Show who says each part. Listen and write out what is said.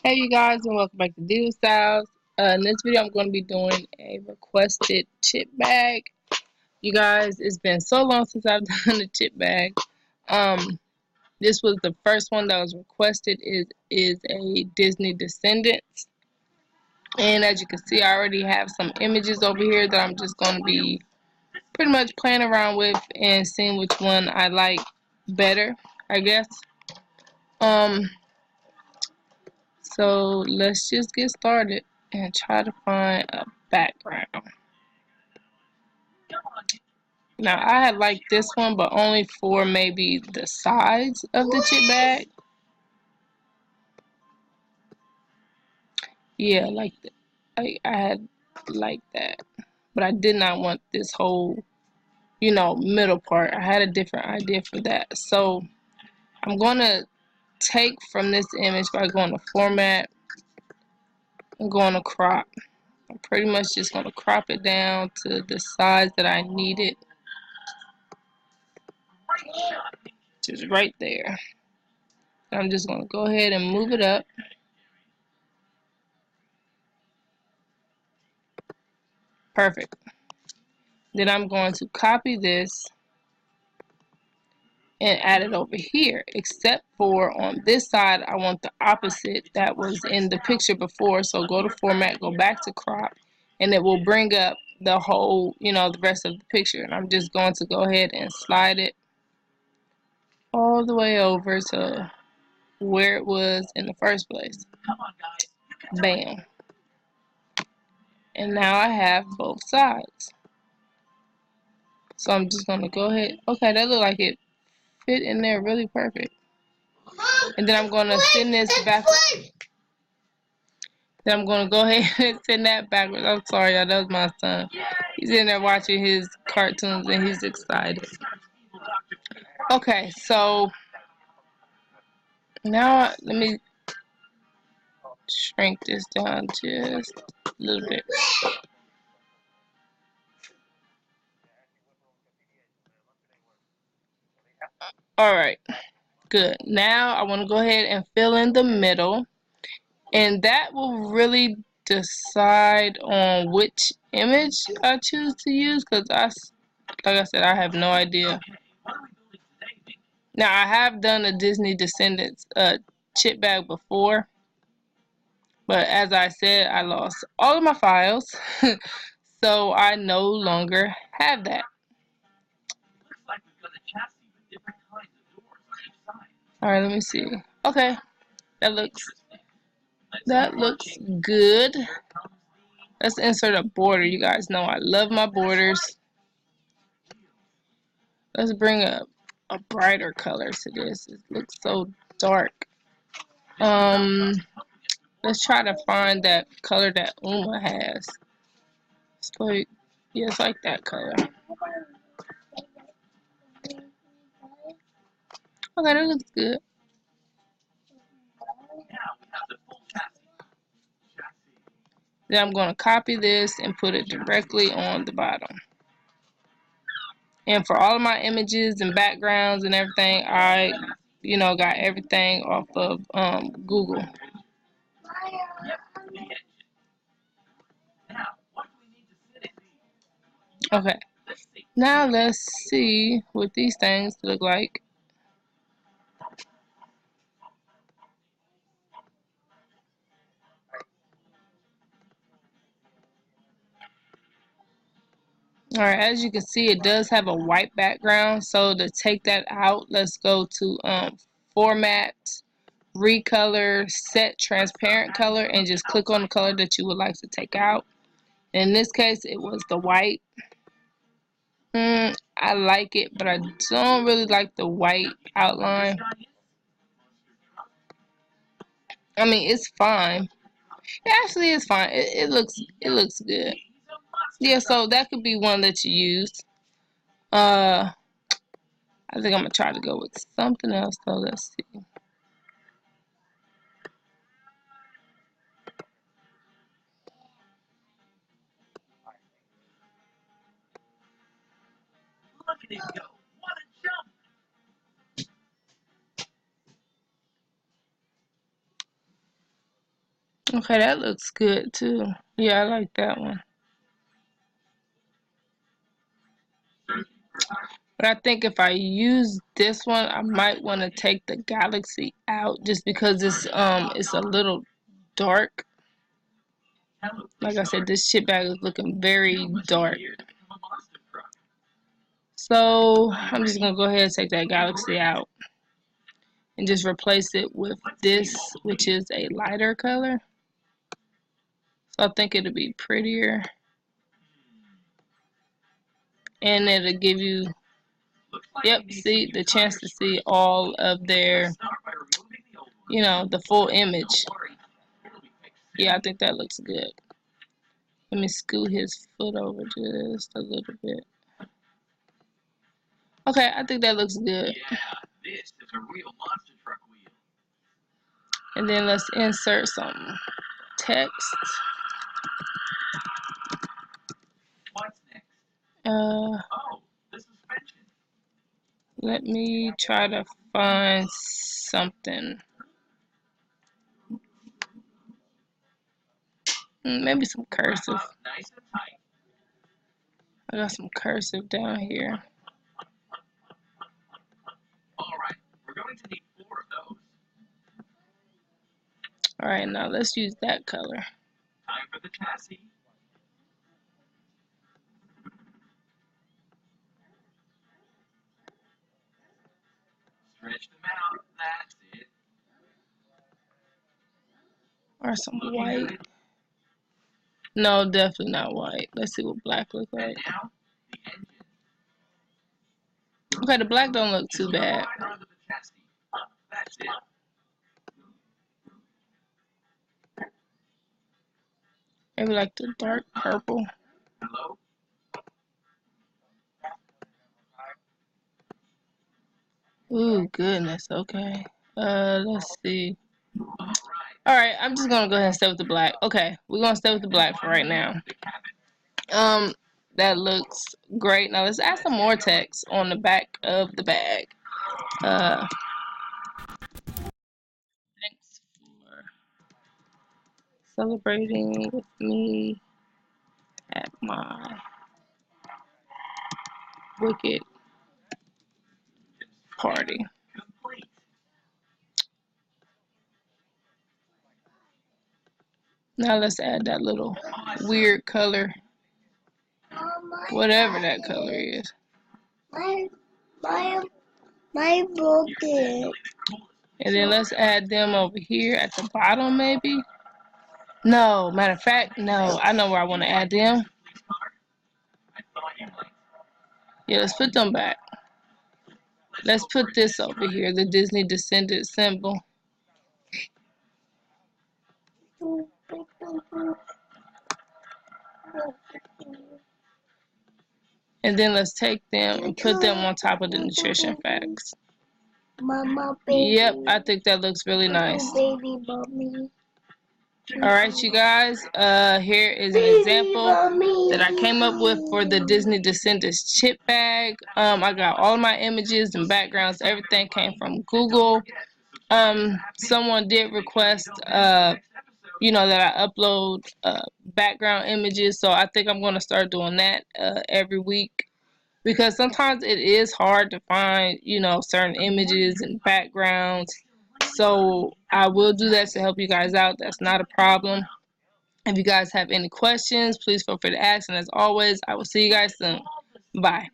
Speaker 1: Hey you guys, and welcome back to Diva Styles. In this video I'm going to be doing a requested chip bag. You guys, it's been so long since I've done a chip bag. This was the first one that was requested. Is a Disney Descendants. And as you can see, I already have some images over here that I'm just going to be pretty much playing around with and seeing which one I like better, I guess. So let's just get started and try to find a background. Now I had liked this one, but only for maybe the sides of the chip bag. Yeah, I had liked that, but I did not want this whole, middle part. I had a different idea for that. So I'm going to take from this image by going to format and going to crop. I'm pretty much just going to crop it down to the size that I need it. Just right there. I'm just going to go ahead and move it up. Perfect. Then I'm going to copy this and add it over here, except for on this side I want the opposite that was in the picture before. So go to format, go back to crop, and it will bring up the whole, the rest of the picture. And I'm just going to go ahead and slide it all the way over to where it was in the first place. Bam. And now I have both sides. So I'm just going to go ahead. Okay, that looked like it fit in there really perfect. And then I'm going to send this back. Then I'm going to go ahead and send that backwards. I'm sorry, y'all. That was my son. He's in there watching his cartoons and he's excited. Okay, so now let me shrink this down just a little bit. Alright, good. Now I want to go ahead and fill in the middle. And that will really decide on which image I choose to use, because like I said, I have no idea. Now I have done a Disney Descendants chip bag before, but as I said, I lost all of my files, so I no longer have that. Alright, let me see. Okay, that looks good. Let's insert a border. You guys know I love my borders. Let's bring a brighter color to this. It looks so dark. Let's try to find that color that Uma has. It's like, yeah, it's like that color. Okay, that looks good. Then I'm going to copy this and put it directly on the bottom. And for all of my images and backgrounds and everything, I, got everything off of Google. Okay, now let's see what these things look like. Alright, as you can see, it does have a white background. So to take that out, let's go to format, recolor, set transparent color, and just click on the color that you would like to take out. In this case, it was the white. I like it, but I don't really like the white outline. I mean, it's fine. It actually is fine. It looks good. Yeah, so that could be one that you use. I think I'm gonna try to go with something else though. Let's see. Look at him go. What a jump. Okay, that looks good too. Yeah, I like that one. But I think if I use this one, I might want to take the galaxy out just because it's a little dark. Like I said, this chip bag is looking very dark. So I'm just gonna go ahead and take that galaxy out and just replace it with this, which is a lighter color. So I think it'll be prettier. And it'll give you, yep, see, the chance to see all of their, you know, the full image. Yeah, I think that looks good. Let me scoot his foot over just a little bit. Okay, I think that looks good. And then let's insert some text. Let me try to find something. Maybe some cursive. I got some cursive down here. Alright, now let's use that color. Or some white. No, definitely not white. Let's see what black looks like. Okay, the black don't look too bad. Maybe like the dark purple. Ooh, goodness. Okay. Let's see. Alright, I'm just gonna go ahead and stay with the black. Okay, we're gonna stay with the black for right now. That looks great. Now let's add some more text on the back of the bag. Thanks for celebrating with me at my wicked party. Now let's add that little weird color, whatever that color is. My broken. And then let's add them over here at the bottom, maybe. No, matter of fact, no. I know where I want to add them. Yeah, let's put them back. Let's put this over here, the Disney Descendants symbol. And then let's take them and put them on top of the nutrition facts. Mama, baby. Yep, I think that looks really nice. Baby, mommy. Alright, you guys, here is an example that I came up with for the Disney Descendants chip bag. I got all my images and backgrounds, everything came from Google. Someone did request, you know, that I upload background images, so I think I'm going to start doing that every week. Because sometimes it is hard to find, you know, certain images and backgrounds. So I will do that to help you guys out. That's not a problem. If you guys have any questions, please feel free to ask. And as always, I will see you guys soon. Bye.